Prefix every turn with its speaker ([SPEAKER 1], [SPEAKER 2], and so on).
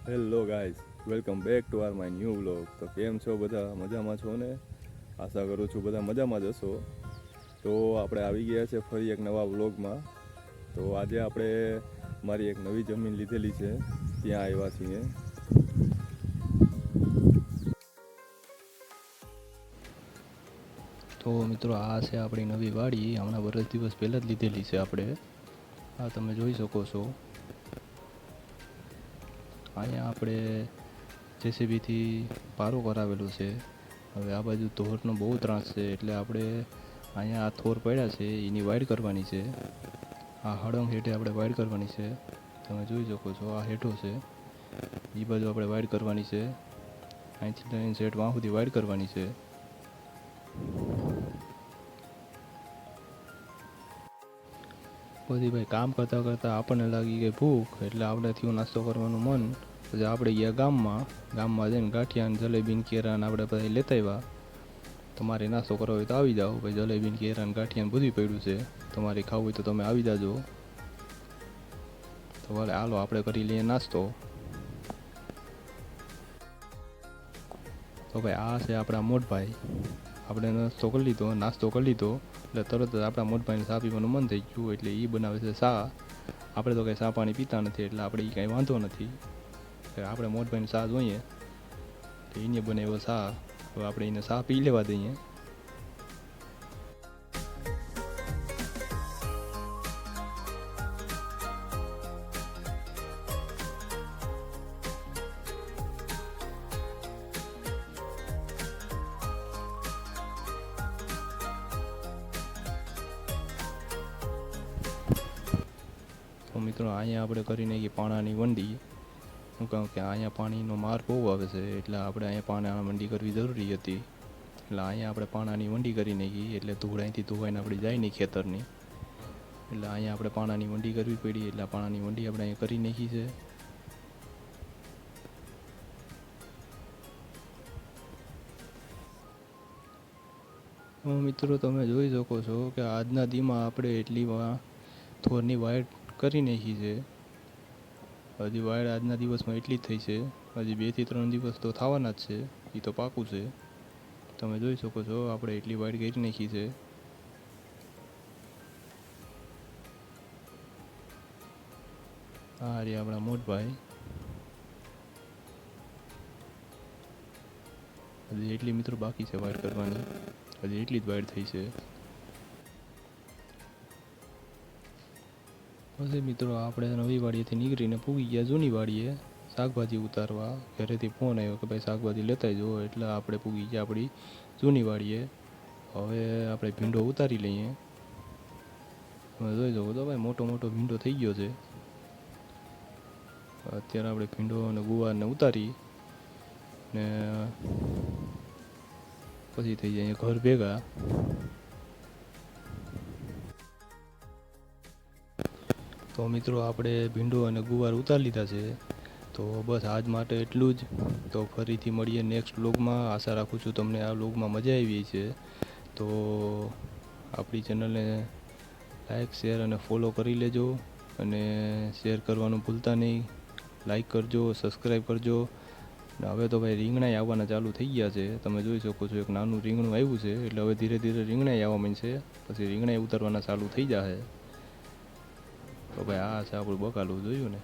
[SPEAKER 1] Hello guys, welcome back to are my new vlog. તો કેમ છો બધા? મજામાં છો ને? આશા કરું છું બધા મજામાં જ હશો. તો આપણે આવી ગયા છે ફરી એક નવા વ્લોગમાં. તો આજે આપણે મારી એક નવી જમીન લીધેલી છે, ત્યાં આવ્યા છીએ.
[SPEAKER 2] તો મિત્રો, આ છે આપણી નવી વાડી. હમણાં વર્ષ દિવસ પહેલાં જ લીધેલી છે આપણે. આ તમે જોઈ શકો છો. અહીંયા આપણે જેસીબીથી પારો કરાવેલો છે. હવે આ બાજુ થોરનો બહુ ત્રાસ છે, એટલે આપણે અહીંયા આ થોર પડ્યા છે એની વાઇડ કરવાની છે. આ હળંગ હેઠે આપણે વાઇડ કરવાની છે. તમે જોઈ શકો છો, આ હેઠો છે, એ બાજુ આપણે વાઇડ કરવાની છે. અહીંથી લઈને સેટ વાં સુધી વાઇડ કરવાની છે. પછી ભાઈ કામ કરતાં કરતાં આપણને લાગી ગઈ ભૂખ, એટલે આપણે થયું નાસ્તો કરવાનું મન. પછી આપણે ગયા ગામમાં જઈને ગાંઠિયા જલેબી કેરા આપણે બધા લેતા આવ્યા. તમારે નાસ્તો કરવો હોય તો આવી જાઓ ભાઈ. જલેબી કેરા ગાંઠિયા બધું પડ્યું છે, તમારે ખાવું હોય તો તમે આવી જાજો. તો ભલે હાલો આપણે કરી લઈએ નાસ્તો. તો ભાઈ આ છે આપણા મોટભાઈ. આપણે નાસ્તો કરી લીધો એટલે તરત જ આપણા મોટભાઈને ચા પીવાનું મન થઈ ગયું, એટલે એ બનાવે છે ચા. આપણે તો કંઈ ચા પાણી પીતા નથી, એટલે આપણે એ કાંઈ વાંધો નથી. આપણે મોટભાઈને ચા જોઈએ, એટલે એને બનાવ્યો ચા. હવે આપણે એને ચા પી લેવા દઈએ. તો મિત્રો, અહીંયા આપણે કરી નાખીએ પાણાની વંડી. હું કહું કે અહીંયા પાણીનો માર બહુ આવે છે, એટલે આપણે અહીંયા પાણાની વંડી કરવી જરૂરી હતી. એટલે અહીંયા આપણે પાણાની વંડી કરી નાખી, એટલે ધૂળ અહીંથી ધોવાઈને આપણે જાય નહીં ખેતરની. એટલે અહીંયા આપણે પાણાની વંડી કરવી પડી, એટલે પાણાની વંડી આપણે અહીંયા કરી નાખી છે. મિત્રો, તમે જોઈ શકો છો કે આજના દીમાં આપણે એટલી થોરની વાઇડ કરી નાખી છે. હજી વાઇડ આજના દિવસમાં એટલી જ થઈ છે. હજી 2 થી 3 દિવસ તો થવાના જ છે, એ તો પાકું છે. તમે જોઈ શકો છો, આપણે એટલી વાઇડ કરી નાખી છે. આ રહ્યા આપણા મોટભાઈ. હજી એટલી મિત્રો બાકી છે વાઇડ કરવાની. હજી એટલી જ વાઇડ થઈ છે. પછી મિત્રો, આપણે નવી વાડીએથી નીકળીને પૂગી ગયા જૂની વાડીએ શાકભાજી ઉતારવા. ઘરેથી ફોન આવ્યો કે ભાઈ શાકભાજી લેતા જાઓ, એટલે આપણે પૂગી ગયા આપણી જૂની વાડીએ. હવે આપણે ભીંડો ઉતારી લઈએ. તમે જોઈ શકો તો ભાઈ મોટો ભીંડો થઈ ગયો છે. અત્યારે આપણે ભીંડો અને ગુવારને ઉતારી ને પછી થઈ જાય ઘર ભેગા. તો મિત્રો, આપણે ભીંડો અને ગુવાર ઉતારી લીધા છે. તો બસ આજ માટે એટલું જ. તો ફરીથી મળીએ નેક્સ્ટ વ્લોગમાં. આશા રાખું છું તમને આ વ્લોગમાં મજા આવી છે. તો આપણી ચેનલને લાઈક, શેર અને ફોલો કરી લેજો, અને શેર કરવાનું ભૂલતા નહીં. લાઈક કરજો, સબસ્ક્રાઈબ કરજો. હવે તો ભાઈ રીંગણાઈ આવવાના ચાલુ થઈ ગયા છે. તમે જોઈ શકો છો, એક નાનું રીંગણું આવ્યું છે, એટલે હવે ધીરે ધીરે રીંગણાઈ આવવા માંડશે. પછી રીંગણાઈ ઉતારવાના ચાલુ થઈ જશે. તો ભાઈ આ છે આપણું બકાલું, જોયું ને?